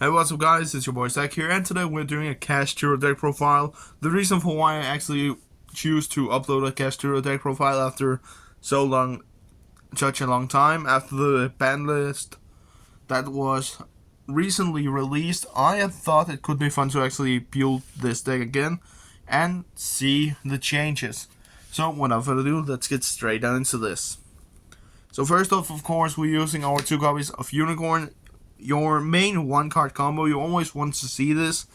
Hey, what's up guys, it's your boy Zach here, and today we're doing a Kashtira deck profile. The reason for why I actually choose to upload a Kashtira deck profile after such a long time, after the ban list that was recently released, I had thought it could be fun to actually build this deck again and see the changes. So without further ado, let's get straight down into this. So first off, of course, we're using our 2 copies of Unicorn. Your main 1-card combo, you always want to see this,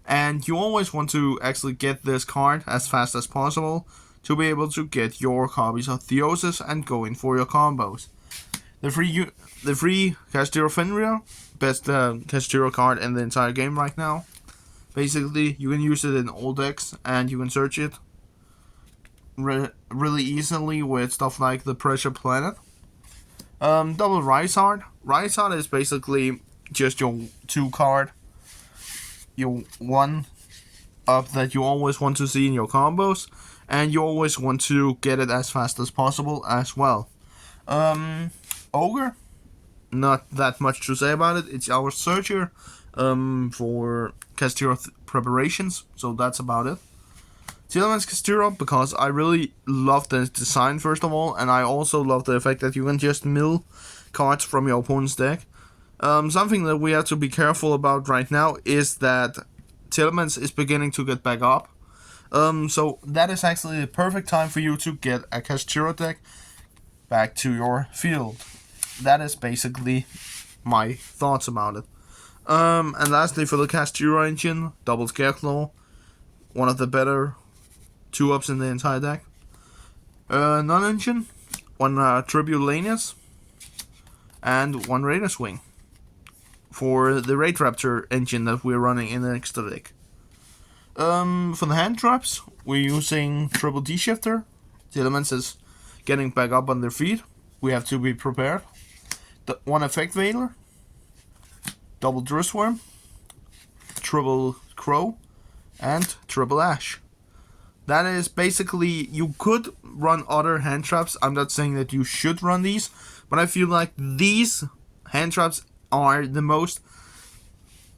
and you always want to actually get this card as fast as possible to be able to get your copies of Theosis and go in for your combos. The free Kashtira Fenrir, best Kashtira card in the entire game right now. Basically, you can use it in all decks, and you can search it really easily with stuff like the Pressure Planet. Double Rise Heart. Rise Heart is basically just your 2 card, your 1 up that you always want to see in your combos, and you always want to get it as fast as possible as well. Ogre, not that much to say about it. It's our searcher for Kashtira preparations, so that's about it. Telemans Kashtira, because I really love the design first of all, and I also love the fact that you can just mill cards from your opponent's deck. Something that we have to be careful about right now is that Telemans is beginning to get back up. So that is actually the perfect time for you to get a Kashtira deck back to your field. That is basically my thoughts about it. And lastly, for the Kashtira engine, Double Scareclaw, one of the better 2-ups in the entire deck. Non-engine, 1 Tribulanius, and 1 Raider Swing for the Raid Raptor engine that we're running in the extra deck. For the hand traps, we're using Triple D-Shifter. The elements is getting back up on their feet. We have to be prepared. 1 Effect Veiler, Double Drissworm, Triple Crow, and Triple Ash. That is basically, you could run other hand traps. I'm not saying that you should run these, but I feel like these hand traps are the most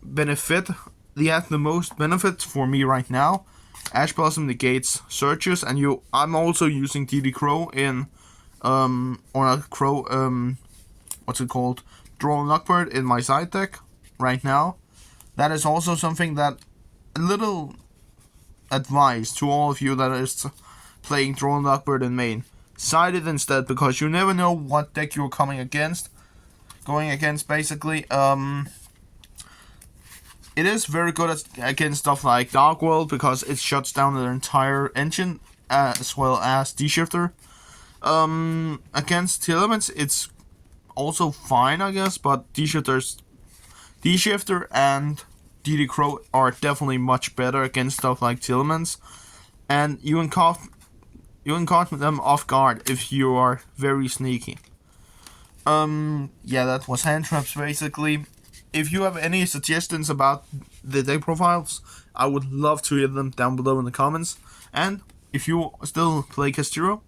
benefit. They have the most benefit for me right now. Ash Blossom negates searches, and I'm also using DD Crow in or not Crow, what's it called? Droll Knockbird in my side deck right now. That is also something that a little advice to all of you that is playing Droll Knockbird in main. Side it instead, because you never know what deck you're going against basically. It is very good against stuff like Dark World, because it shuts down their entire engine as well as D-Shifter. Against Telements, it's also fine, I guess, but D-Shifter and DD Crow are definitely much better against stuff like Telements, and you can caught them off guard if you are very sneaky. Yeah, that was hand traps basically. If you have any suggestions about the deck profiles, I would love to hear them down below in the comments. And if you still play Kashtira,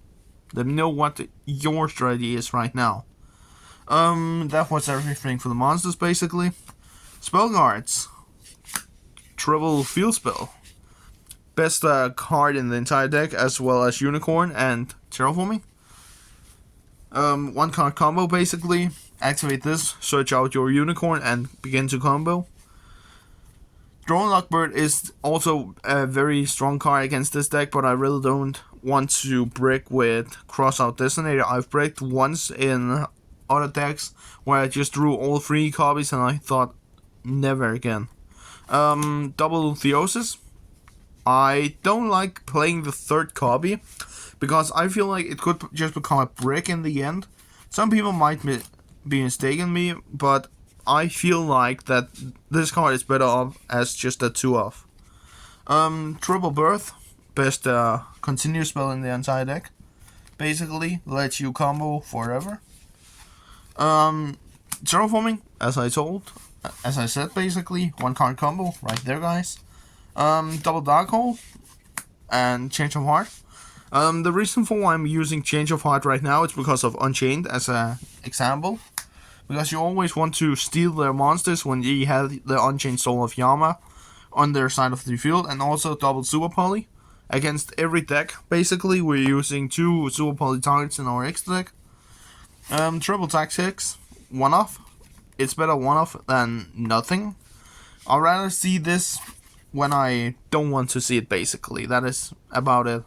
let me know what your strategy is right now. That was everything for the monsters basically. Spell guards. Triple Field Spell. Best card in the entire deck, as well as Unicorn and Terraforming. 1 card combo basically. Activate this, search out your Unicorn, and begin to combo. Drone Lockbird is also a very strong card against this deck, but I really don't want to brick with Crossout Designator. I've bricked once in other decks where I just drew all 3 copies and I thought never again. Double Theosis. I don't like playing the 3rd copy because I feel like it could just become a brick in the end. Some people might be mistaken me, but I feel like that this card is better off as just a 2-off. Triple Birth, best continuous spell in the entire deck. Basically, lets you combo forever. Terraforming, as I said, basically 1 card combo right there, guys. Double Dark Hole and Change of Heart. The reason for why I'm using Change of Heart right now is because of Unchained as an example. because you always want to steal their monsters when they have the Unchained Soul of Yama on their side of the field, and also double Super Poly. Against every deck, basically, we're using 2 Super Poly targets in our extra deck. Triple Tactics, 1-off. It's better 1-off than nothing. I'd rather see this when I don't want to see it, basically. That is about it.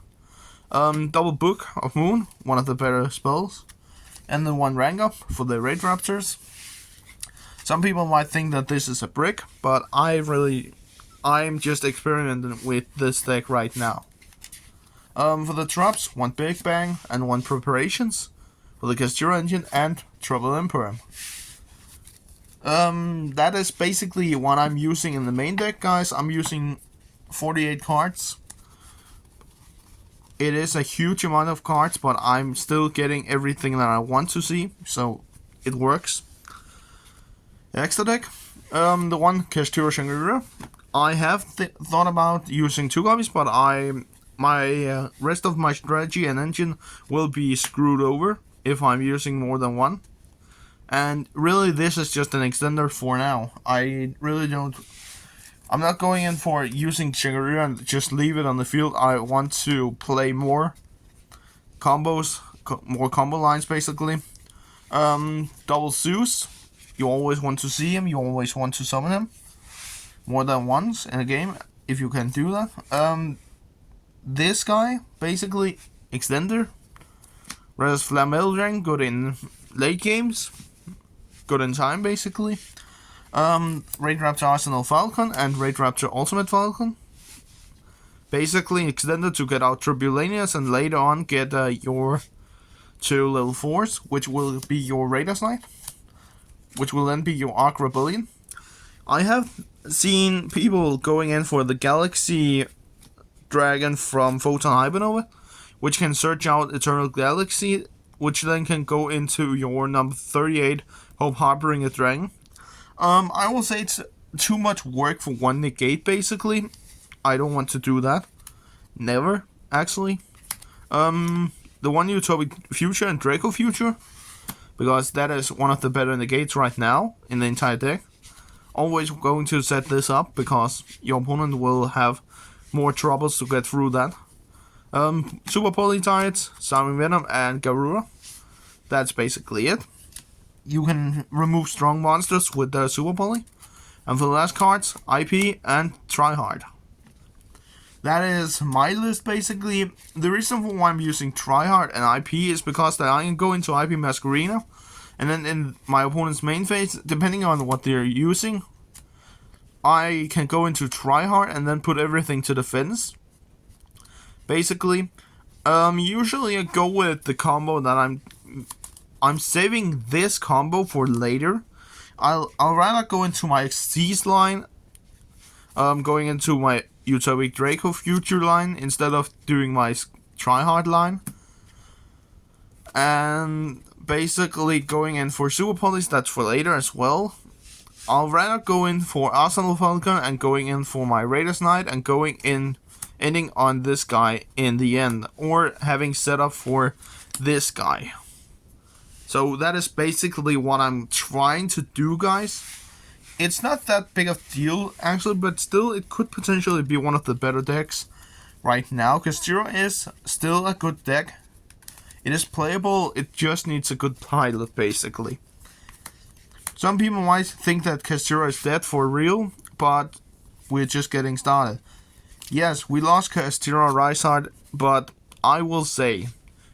Double Book of Moon, one of the better spells. And then 1 rank up for the Raid Raptors. Some people might think that this is a brick, but I'm just experimenting with this deck right now. For the drops, 1 Big Bang and 1 Preparations. For the Kashtira engine and Trouble Emperor. That is basically what I'm using in the main deck, guys. I'm using 48 cards. It is a huge amount of cards, but I'm still getting everything that I want to see, so it works. Extra deck, the 1 Kashtira Shangri-La. I have thought about using 2 copies, but my rest of my strategy and engine will be screwed over if I'm using more than 1. And really, this is just an extender for now. I'm not going in for using Shangri-La and just leave it on the field. I want to play more combos, more combo lines, basically. Double Zeus. You always want to see him. You always want to summon him more than once in a game, if you can do that. This guy, basically, extender. Whereas Flameldrang, good in late games. Good in time, basically. Raid Raptor Arsenal Falcon and Raid Raptor Ultimate Falcon. Basically extended to get out Tribulanias and later on get your 2 level 4s, which will be your Raiders Knight, which will then be your Arc Rebellion. I have seen people going in for the Galaxy Dragon from Photon Hypernova, which can search out Eternal Galaxy, which then can go into your number 38 Hope Harboring a Dragon. I will say it's too much work for 1 negate, basically. I don't want to do that. Never, actually. The 1 Utopic Future and Draco Future, because that is one of the better negates right now in the entire deck. Always going to set this up, because your opponent will have more troubles to get through that. Super Poly targets, Salmon Venom and Garura. That's basically it. You can remove strong monsters with the Super Poly. And for the last cards, IP and Tryhard. That is my list, basically. The reason for why I'm using Tryhard and IP is because that I can go into IP Masquerena, and then in my opponent's main phase, depending on what they're using, I can go into Tryhard and then put everything to defense. Basically, usually I go with the combo that I'm saving this combo for later. I'll rather go into my Xyz line, going into my Utopic Draco Future line instead of doing my Tryhard line. And basically going in for Super Polys, that's for later as well. I'll rather go in for Arsenal Falcon and going in for my Raiders Knight and ending on this guy in the end, or having set up for this guy. So that is basically what I'm trying to do, guys. It's not that big of a deal, actually, but still, it could potentially be one of the better decks right now. Kashtira is still a good deck. It is playable, it just needs a good pilot, basically. Some people might think that Kashtira is dead for real, but we're just getting started. Yes, we lost Kashtira Rysard, but I will say,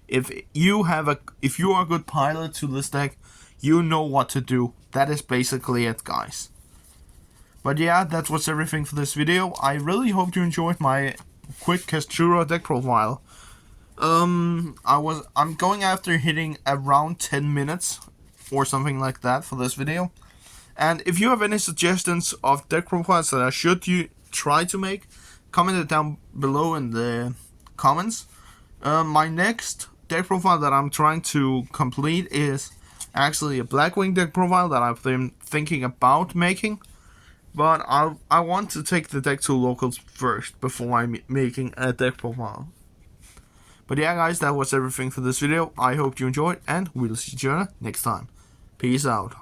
if you are a good pilot to this deck, you know what to do. That is basically it, guys. But yeah, that was everything for this video. I really hope you enjoyed my quick Kashtira deck profile. I'm going after hitting around 10 minutes or something like that for this video. And if you have any suggestions of deck profiles that I should try to make, comment it down below in the comments. My next deck profile that I'm trying to complete is actually a Blackwing deck profile that I've been thinking about making. But I want to take the deck to locals first before I'm making a deck profile. But yeah, guys, that was everything for this video. I hope you enjoyed, and we'll see you next time. Peace out.